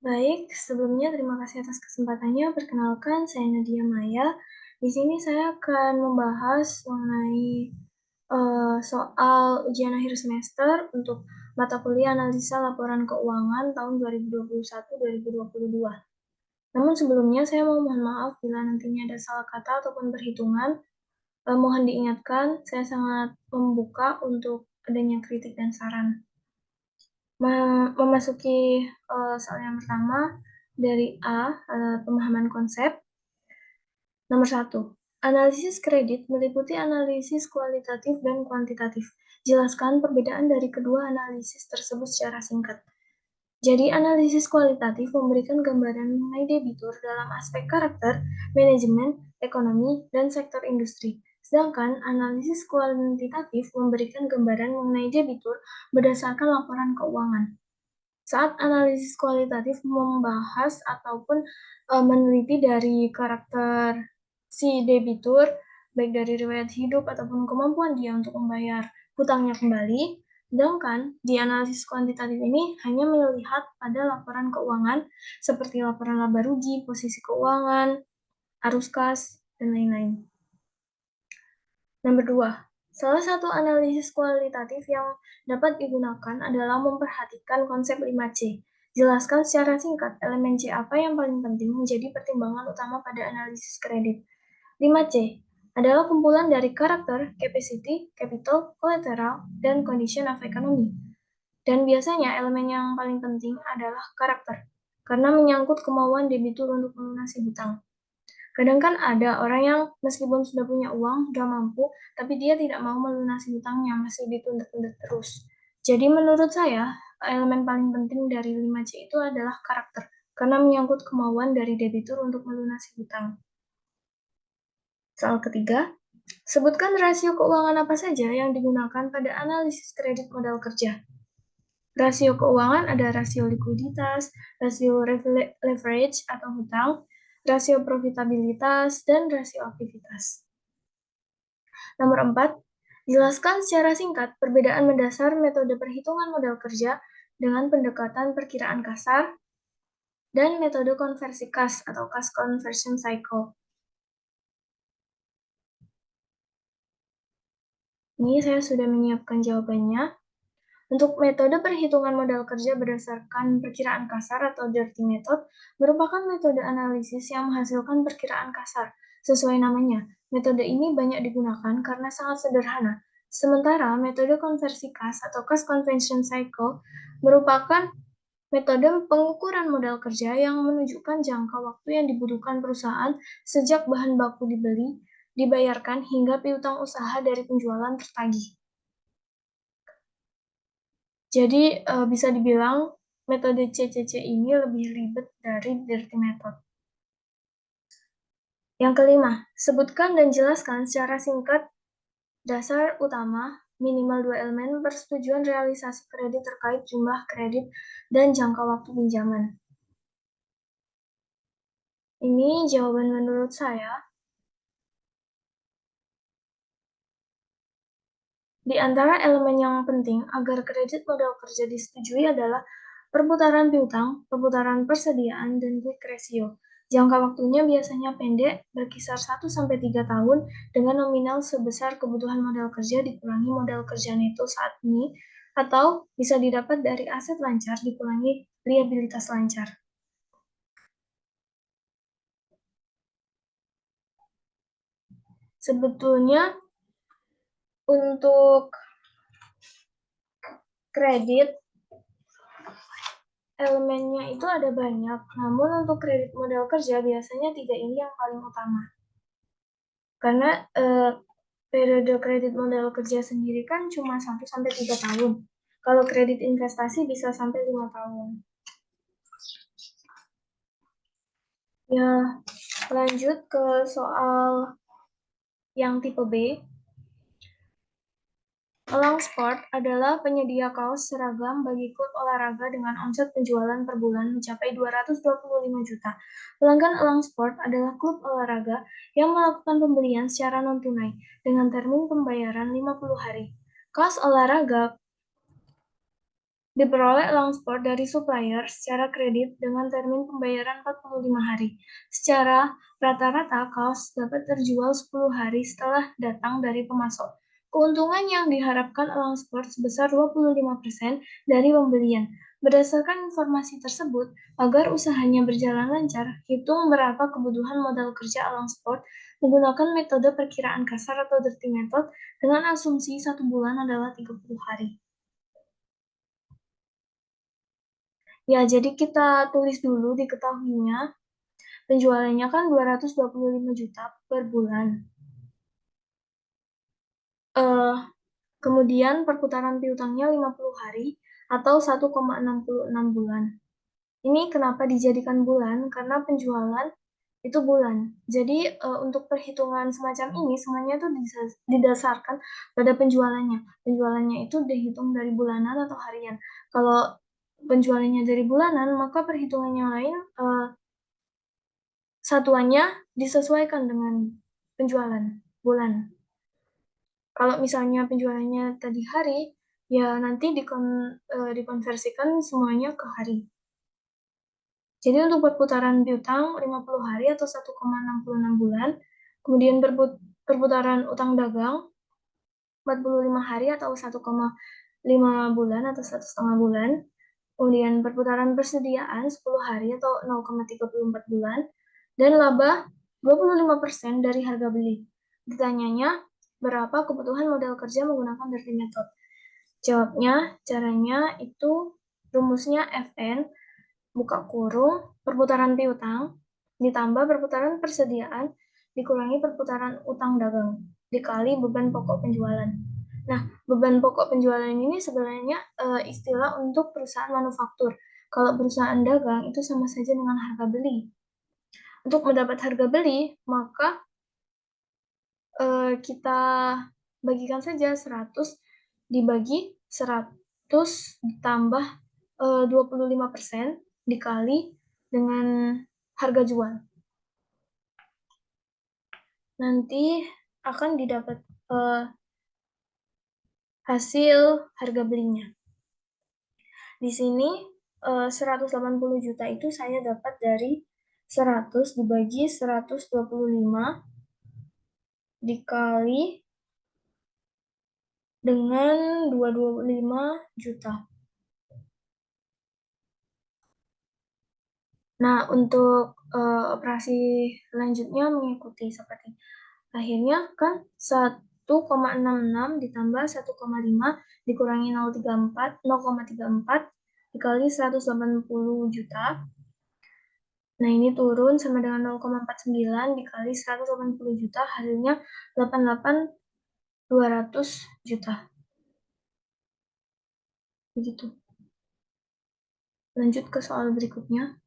Baik, sebelumnya terima kasih atas kesempatannya. Perkenalkan, saya Nadia Maya. Di sini saya akan membahas mengenai soal ujian akhir semester untuk mata kuliah analisa laporan keuangan tahun 2021-2022. Namun sebelumnya saya mohon maaf bila nantinya ada salah kata ataupun perhitungan. Mohon diingatkan, saya sangat membuka untuk adanya kritik dan saran. Memasuki soal yang pertama dari A, pemahaman konsep. Nomor 1, analisis kredit meliputi analisis kualitatif dan kuantitatif. Jelaskan perbedaan dari kedua analisis tersebut secara singkat. Jadi, analisis kualitatif memberikan gambaran mengenai debitur dalam aspek karakter, manajemen, ekonomi, dan sektor industri. Sedangkan analisis kuantitatif memberikan gambaran mengenai debitur berdasarkan laporan keuangan. Saat analisis kualitatif membahas ataupun meneliti dari karakter si debitur, baik dari riwayat hidup ataupun kemampuan dia untuk membayar hutangnya kembali. Sedangkan di analisis kuantitatif ini hanya melihat pada laporan keuangan seperti laporan laba rugi, posisi keuangan, arus kas, dan lain-lain. Nomor 2, salah satu analisis kualitatif yang dapat digunakan adalah memperhatikan konsep 5C. Jelaskan secara singkat elemen C apa yang paling penting menjadi pertimbangan utama pada analisis kredit. 5C adalah kumpulan dari karakter, capacity, capital, collateral, dan condition of economy. Dan biasanya elemen yang paling penting adalah karakter, karena menyangkut kemauan debitur untuk melunasi hutang. Kadang kan ada orang yang meskipun sudah punya uang, sudah mampu, tapi dia tidak mau melunasi hutangnya, masih ditunda-tunda terus. Jadi menurut saya, elemen paling penting dari 5C itu adalah karakter, karena menyangkut kemauan dari debitur untuk melunasi hutang. Soal ketiga, sebutkan rasio keuangan apa saja yang digunakan pada analisis kredit modal kerja. Rasio keuangan ada rasio likuiditas, rasio leverage atau hutang, rasio profitabilitas, dan rasio aktivitas. Nomor 4, jelaskan secara singkat perbedaan mendasar metode perhitungan modal kerja dengan pendekatan perkiraan kasar dan metode konversi kas atau cash conversion cycle. Ini saya sudah menyiapkan jawabannya. Untuk metode perhitungan modal kerja berdasarkan perkiraan kasar atau dirty method merupakan metode analisis yang menghasilkan perkiraan kasar. Sesuai namanya, metode ini banyak digunakan karena sangat sederhana. Sementara metode konversi kas atau cash conversion cycle merupakan metode pengukuran modal kerja yang menunjukkan jangka waktu yang dibutuhkan perusahaan sejak bahan baku dibeli, dibayarkan hingga piutang usaha dari penjualan tertagih. Jadi bisa dibilang metode CCC ini lebih ribet dari dirty method. Yang kelima, sebutkan dan jelaskan secara singkat dasar utama minimal 2 elemen persetujuan realisasi kredit terkait jumlah kredit dan jangka waktu pinjaman. Ini jawaban menurut saya. Di antara elemen yang penting agar kredit modal kerja disetujui adalah perputaran piutang, perputaran persediaan, dan quick ratio. Jangka waktunya biasanya pendek, berkisar 1-3 tahun, dengan nominal sebesar kebutuhan modal kerja dikurangi modal kerja neto saat ini, atau bisa didapat dari aset lancar dikurangi liabilitas lancar. Sebetulnya untuk kredit elemennya itu ada banyak, namun untuk kredit modal kerja biasanya 3 ini yang paling utama. Karena periode kredit modal kerja sendiri kan cuma 1-3 tahun. Kalau kredit investasi bisa sampai 5 tahun. Ya, lanjut ke soal yang tipe B. Elang Sport adalah penyedia kaos seragam bagi klub olahraga dengan omset penjualan per bulan mencapai 225 juta. Pelanggan Elang Sport adalah klub olahraga yang melakukan pembelian secara non-tunai dengan termin pembayaran 50 hari. Kaos olahraga Diperoleh transport dari supplier secara kredit dengan termin pembayaran 45 hari. Secara rata-rata, kaos dapat terjual 10 hari setelah datang dari pemasok. Keuntungan yang diharapkan transport sebesar 25% dari pembelian. Berdasarkan informasi tersebut, agar usahanya berjalan lancar, hitung berapa kebutuhan modal kerja transport menggunakan metode perkiraan kasar atau dirty method dengan asumsi 1 bulan adalah 30 hari. Ya, jadi kita tulis dulu diketahuinya, penjualannya kan 225 juta per bulan. Kemudian perputaran piutangnya 50 hari atau 1,66 bulan. Ini kenapa dijadikan bulan? Karena penjualan itu bulan. Jadi untuk perhitungan semacam ini semuanya itu didasarkan pada penjualannya. Penjualannya itu dihitung dari bulanan atau harian. Kalau penjualannya dari bulanan, maka perhitungan yang lain satuannya disesuaikan dengan penjualan bulan. Kalau misalnya penjualannya tadi hari, ya nanti dikonversikan semuanya ke hari. Jadi untuk perputaran piutang 50 hari atau 1,66 bulan, kemudian perputaran utang dagang 45 hari atau 1,5 bulan atau 1,5 bulan, kemudian perputaran persediaan 10 hari atau 0,34 bulan, dan laba 25% dari harga beli. Ditanyanya, berapa kebutuhan modal kerja menggunakan dirty method? Jawabnya, caranya itu rumusnya Fn, buka kurung, perputaran piutang, ditambah perputaran persediaan, dikurangi perputaran utang dagang, dikali beban pokok penjualan. Nah, beban pokok penjualan ini sebenarnya istilah untuk perusahaan manufaktur. Kalau perusahaan dagang itu sama saja dengan harga beli. Untuk mendapat harga beli, maka kita bagikan saja 100 dibagi 100 ditambah 25% dikali dengan harga jual. Nanti akan didapat hasil harga belinya. Di sini 180 juta itu saya dapat dari 100 dibagi 125 dikali dengan 225 juta. Nah, untuk operasi selanjutnya mengikuti seperti akhirnya kan 1,66 ditambah 1,5 dikurangi 0,34 dikali 180 juta. Nah, ini turun sama dengan 0,49 dikali 180 juta, hasilnya 88.200 juta. Begitu. Lanjut ke soal berikutnya.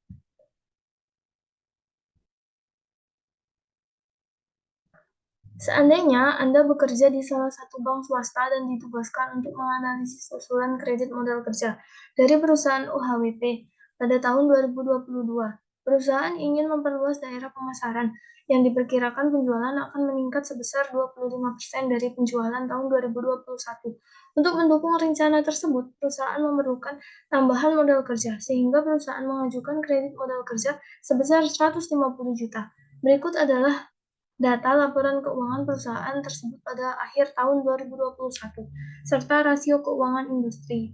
Seandainya Anda bekerja di salah satu bank swasta dan ditugaskan untuk menganalisis usulan kredit modal kerja dari perusahaan UHWP pada tahun 2022, perusahaan ingin memperluas daerah pemasaran yang diperkirakan penjualan akan meningkat sebesar 25% dari penjualan tahun 2021. Untuk mendukung rencana tersebut, perusahaan memerlukan tambahan modal kerja sehingga perusahaan mengajukan kredit modal kerja sebesar 150 juta. Berikut adalah data laporan keuangan perusahaan tersebut pada akhir tahun 2021, serta rasio keuangan industri.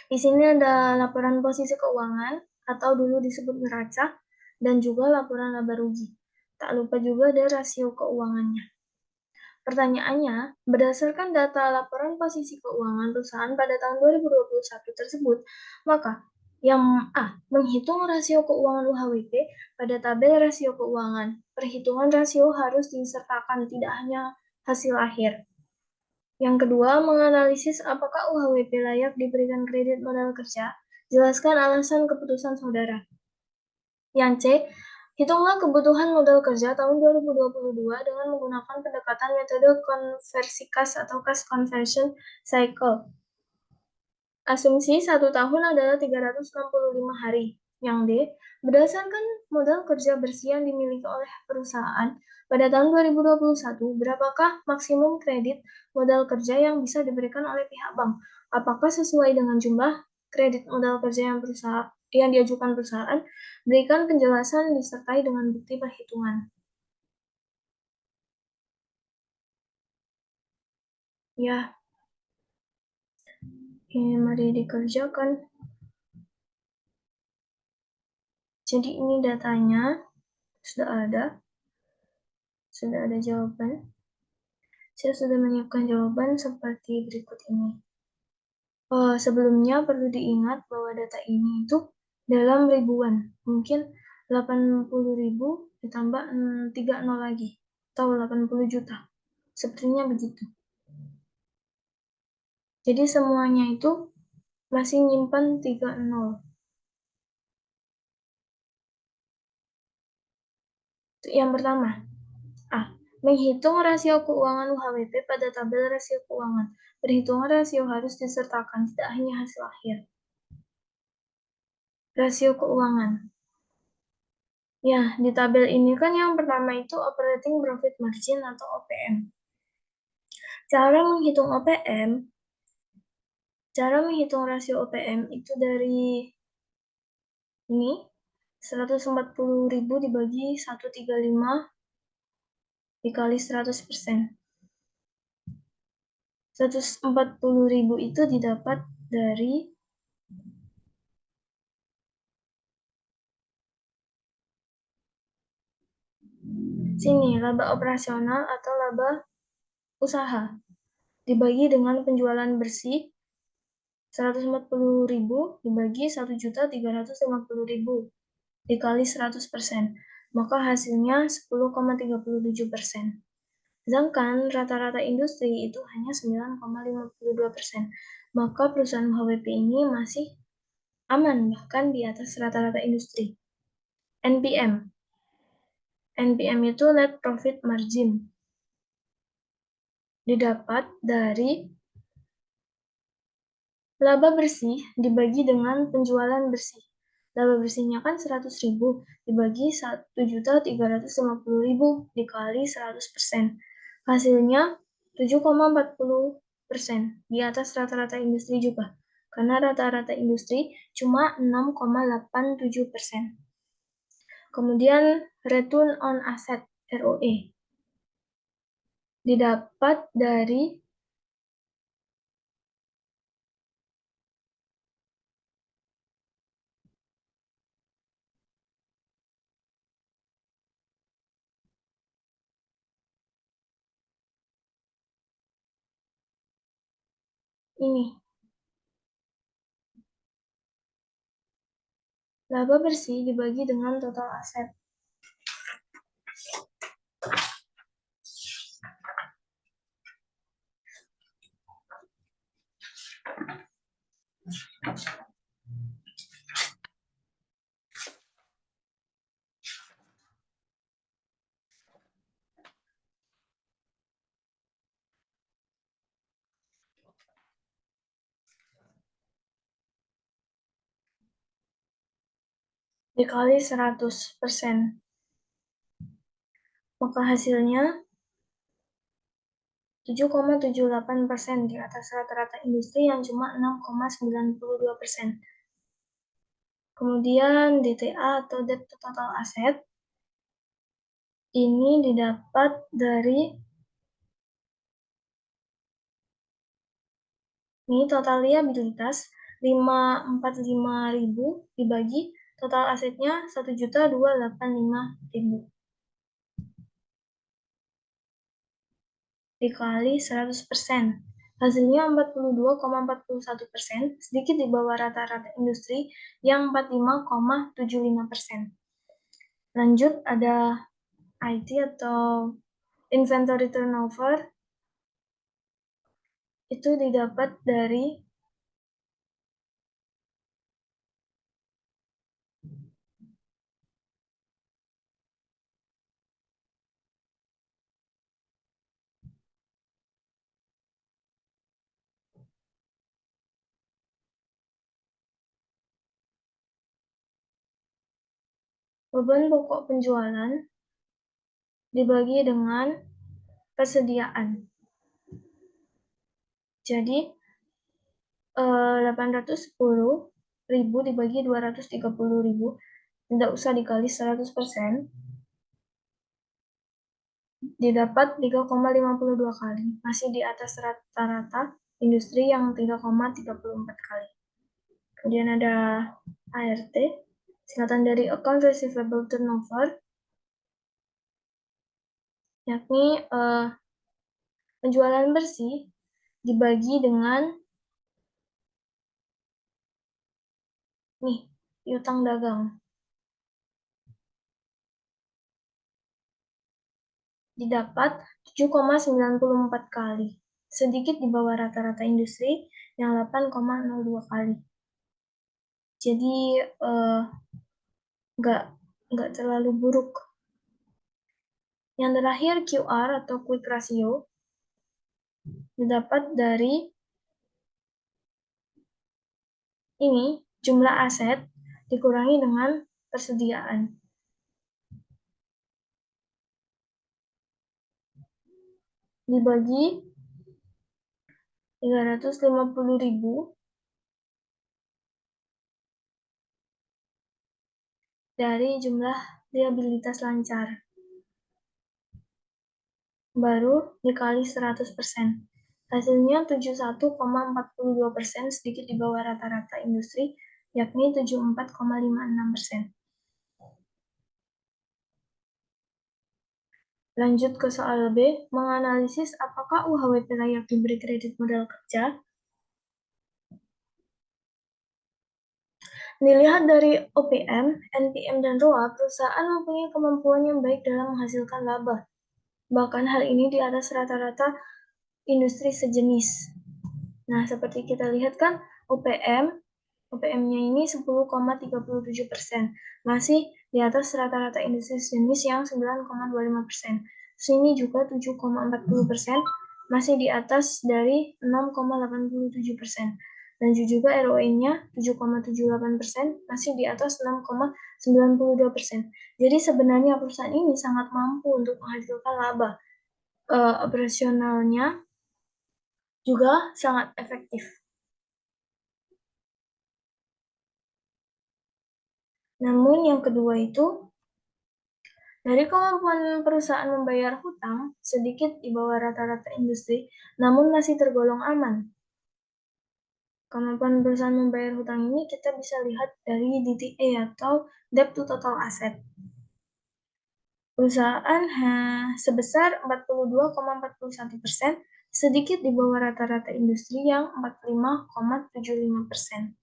Di sini ada laporan posisi keuangan, atau dulu disebut neraca, dan juga laporan laba rugi. Tak lupa juga ada rasio keuangannya. Pertanyaannya, berdasarkan data laporan posisi keuangan perusahaan pada tahun 2021 tersebut, maka yang A. Menghitung rasio keuangan UHWP pada tabel rasio keuangan. Perhitungan rasio harus disertakan, tidak hanya hasil akhir. Yang kedua, menganalisis apakah UHWP layak diberikan kredit modal kerja. Jelaskan alasan keputusan saudara. Yang C. Hitunglah kebutuhan modal kerja tahun 2022 dengan menggunakan pendekatan metode konversi kas atau cash conversion cycle. Asumsi 1 tahun adalah 365 hari. Yang D, berdasarkan modal kerja bersih yang dimiliki oleh perusahaan pada tahun 2021, berapakah maksimum kredit modal kerja yang bisa diberikan oleh pihak bank? Apakah sesuai dengan jumlah kredit modal kerja yang diajukan perusahaan? Berikan penjelasan disertai dengan bukti perhitungan. Ya, ini mari dikerjakan. Jadi ini datanya sudah ada jawaban. Saya sudah menyiapkan jawaban seperti berikut ini. Sebelumnya perlu diingat bahwa data ini itu dalam ribuan. Mungkin 80.000 ditambah 30 lagi, atau 80 juta. Sepertinya begitu. Jadi semuanya itu masih nyimpan 30. Yang pertama, A. Menghitung rasio keuangan UHWP pada tabel rasio keuangan. Perhitungan rasio harus disertakan, tidak hanya hasil akhir. Rasio keuangan. Ya, di tabel ini kan yang pertama itu operating profit margin atau OPM. Cara menghitung rasio OPM itu dari ini 140.000 dibagi 135 dikali 100%. 140.000 itu didapat dari sini, laba operasional atau laba usaha dibagi dengan penjualan bersih 140.000 dibagi 1.350.000 dikali 100%, maka hasilnya 10,37%. Sedangkan rata-rata industri itu hanya 9,52%, maka perusahaan HWP ini masih aman, bahkan di atas rata-rata industri. NPM itu Net Profit Margin, didapat dari laba bersih dibagi dengan penjualan bersih. Laba bersihnya kan 100.000 dibagi 1.350.000 dikali 100%. Hasilnya 7,40%, di atas rata-rata industri juga. Karena rata-rata industri cuma 6,87%. Kemudian Return on Asset ROE didapat dari ini. Laba bersih dibagi dengan total aset. Dikali 100%. Maka hasilnya 7,78% di atas rata-rata industri yang cuma 6,92%. Kemudian DTA atau Debt to Total Asset ini didapat dari ini total liabilitas 545.000 dibagi total asetnya 1.285.000 dikali 100%. Hasilnya 42,41%, sedikit di bawah rata-rata industri yang 45,75%. Lanjut ada IT atau inventory turnover, itu didapat dari beban pokok penjualan dibagi dengan persediaan. Jadi 810.000 dibagi 230.000, tidak usah dikali 100%, didapat 3,52 kali, masih di atas rata-rata industri yang 3,34 kali. Kemudian ada ART, singkatan dari Account Receivable Turnover, yakni penjualan bersih dibagi dengan piutang dagang. Didapat 7,94 kali, sedikit di bawah rata-rata industri yang 8,02 kali. Jadi nggak terlalu buruk. Yang terakhir QR atau Quick Ratio didapat dari ini jumlah aset dikurangi dengan persediaan. Dibagi 350.000 dari jumlah liabilitas lancar. Baru dikali 100%. Hasilnya 71,42%, sedikit di bawah rata-rata industri, yakni 74,56%. Lanjut ke soal B, menganalisis apakah UHWP layak diberi kredit modal kerja. Dilihat dari OPM, NPM, dan ROA, perusahaan mempunyai kemampuan yang baik dalam menghasilkan laba. Bahkan hal ini di atas rata-rata industri sejenis. Nah, seperti kita lihat kan, OPM-nya ini 10,37%, masih di atas rata-rata industri sejenis yang 9,25%. Sini juga 7,40%, masih di atas dari 6,87%. Dan juga ROE-nya 7,78%, masih di atas 6,92%. Jadi sebenarnya perusahaan ini sangat mampu untuk menghasilkan laba. Operasionalnya juga sangat efektif. Namun yang kedua itu, dari kemampuan perusahaan membayar hutang sedikit di bawah rata-rata industri, namun masih tergolong aman. Kemampuan perusahaan membayar hutang ini kita bisa lihat dari DTA atau Debt to Total Asset. Perusahaan sebesar 42,41%, sedikit di bawah rata-rata industri yang 45,75%.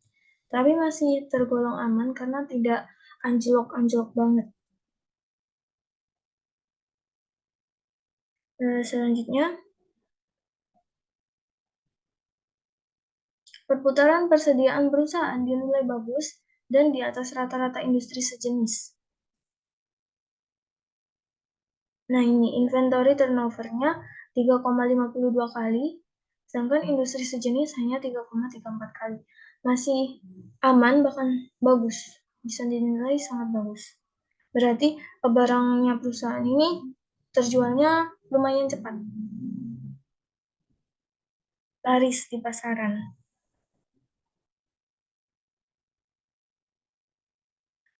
Tapi masih tergolong aman karena tidak anjlok-anjlok banget. Selanjutnya, perputaran persediaan perusahaan dinilai bagus dan di atas rata-rata industri sejenis. Nah, ini inventory turnover-nya 3,52 kali, sedangkan industri sejenis hanya 3,34 kali. Masih aman, bahkan bagus. Bisa dinilai sangat bagus. Berarti barangnya perusahaan ini terjualnya lumayan cepat. Laris di pasaran.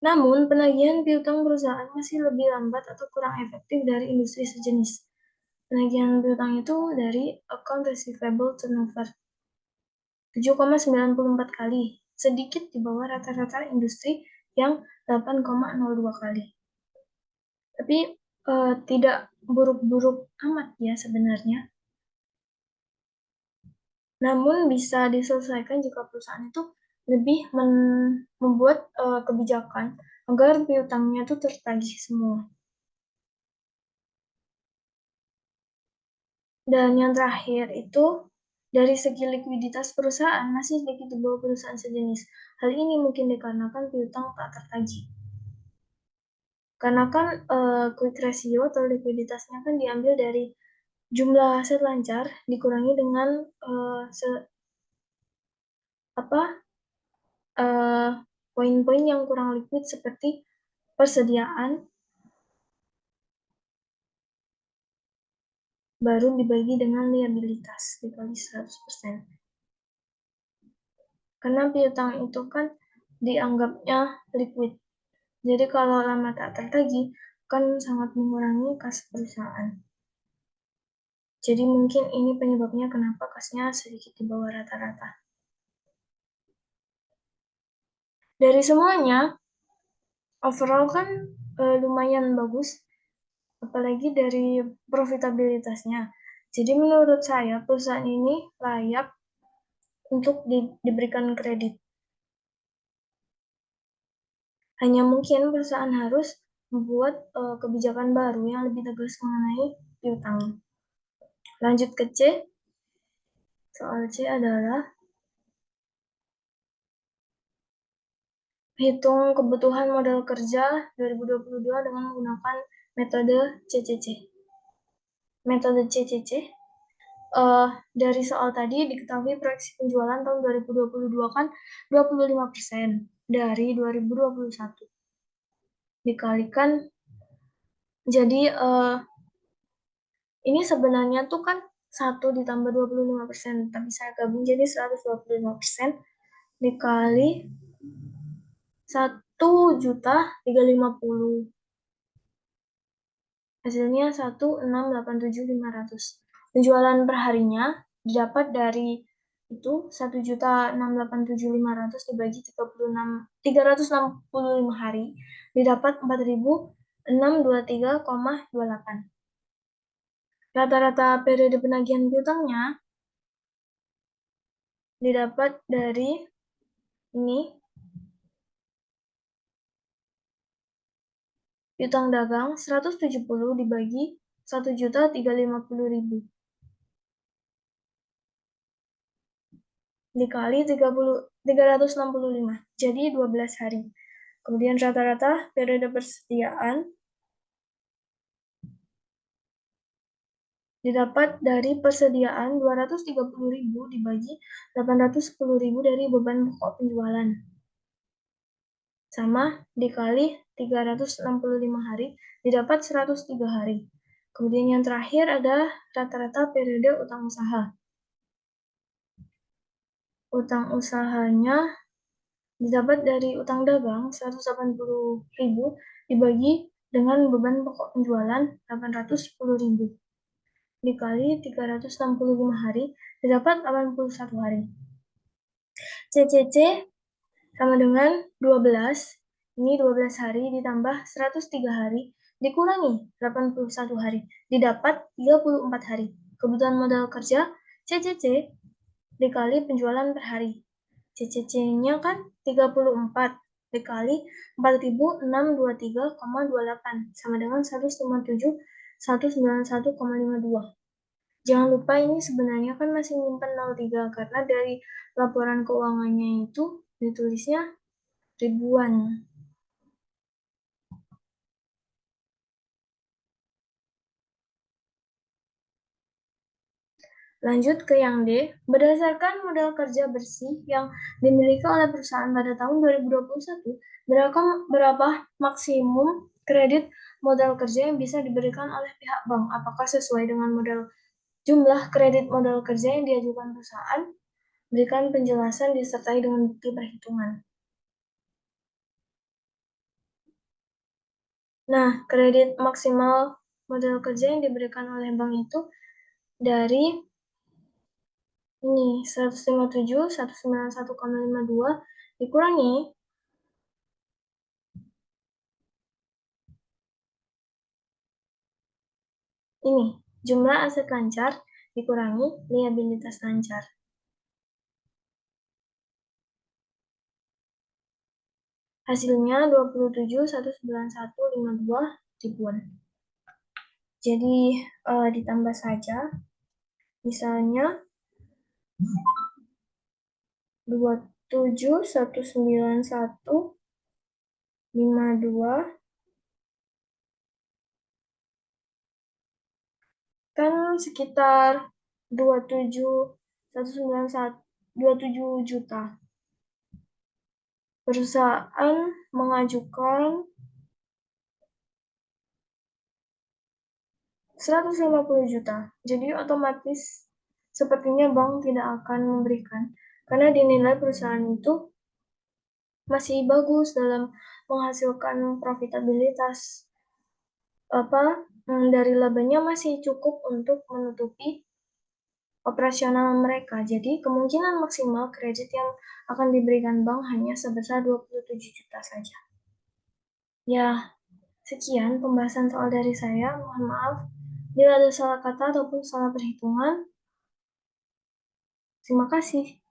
Namun, penagihan piutang perusahaan masih lebih lambat atau kurang efektif dari industri sejenis. Penagihan piutang itu dari account receivable turnover 7,94 kali, sedikit di bawah rata-rata industri yang 8,02 kali. Tapi tidak buruk-buruk amat ya sebenarnya. Namun bisa diselesaikan jika perusahaan itu lebih membuat kebijakan agar piutangnya itu tertagih semua. Dan yang terakhir itu, dari segi likuiditas perusahaan masih sedikit di bawah perusahaan sejenis. Hal ini mungkin dikarenakan piutang tak tertagih. Karena kan quick ratio atau likuiditasnya kan diambil dari jumlah aset lancar dikurangi dengan poin-poin yang kurang liquid seperti persediaan, baru dibagi dengan liabilitas dikali 100%. karena piutang itu kan dianggapnya liquid. Jadi kalau lama tak tertagih kan sangat mengurangi kas perusahaan. Jadi mungkin ini penyebabnya kenapa kasnya sedikit di bawah rata-rata. Dari semuanya, overall kan lumayan bagus, apalagi dari profitabilitasnya. Jadi menurut saya perusahaan ini layak untuk diberikan kredit. Hanya mungkin perusahaan harus membuat kebijakan baru yang lebih tegas mengenai piutang. Lanjut ke C. Soal C adalah hitung kebutuhan modal kerja 2022 dengan menggunakan metode CCC. Metode CCC dari soal tadi diketahui proyeksi penjualan tahun 2022 kan 25% dari 2021. Dikalikan, jadi ini sebenarnya tuh kan 1 ditambah 25%, tapi saya gabung jadi 125% dikali 1.350.000. Hasilnya 1.687.500. Penjualan perharinya didapat dari itu 1.687.500 dibagi 365 hari didapat 4.623,28. Rata-rata periode penagihan piutangnya didapat dari ini piutang dagang 170 dibagi 1.350.000 dikali 365, jadi 12 hari. Kemudian rata-rata periode persediaan didapat dari persediaan 230.000 dibagi 810.000 dari beban pokok penjualan. Sama dikali 365 hari didapat 103 hari. Kemudian yang terakhir ada rata-rata periode utang usaha. Utang usahanya didapat dari utang dagang 180.000 dibagi dengan beban pokok penjualan 810.000 dikali 365 hari didapat 81 hari. CCC sama dengan 12. Ini 12 hari ditambah 103 hari dikurangi 81 hari didapat 34 hari. Kebutuhan modal kerja CCC dikali penjualan per hari. CCC-nya kan 34 dikali 4.623,28 sama dengan 197.191,52. Jangan lupa ini sebenarnya kan masih nyimpen 03 karena dari laporan keuangannya itu ditulisnya ribuan. Lanjut ke yang D, berdasarkan modal kerja bersih yang dimiliki oleh perusahaan pada tahun 2021, berapa maksimum kredit modal kerja yang bisa diberikan oleh pihak bank? Apakah sesuai dengan jumlah kredit modal kerja yang diajukan perusahaan? Berikan penjelasan disertai dengan bukti perhitungan. Nah, kredit maksimal modal kerja yang diberikan oleh bank itu dari ini 157, 191,52 dikurangi ini jumlah aset lancar dikurangi liabilitas lancar. Hasilnya 27.191,52 ribuan. Jadi ditambah saja, misalnya 27.191,52 kan sekitar 27 juta. Perusahaan mengajukan 150 juta. Jadi otomatis sepertinya bank tidak akan memberikan karena dinilai perusahaan itu masih bagus dalam menghasilkan profitabilitas dari labanya masih cukup untuk menutupi operasional mereka. Jadi kemungkinan maksimal kredit yang akan diberikan bank hanya sebesar 27 juta saja. Ya, sekian pembahasan soal dari saya. Mohon maaf bila ada salah kata ataupun salah perhitungan. Terima kasih.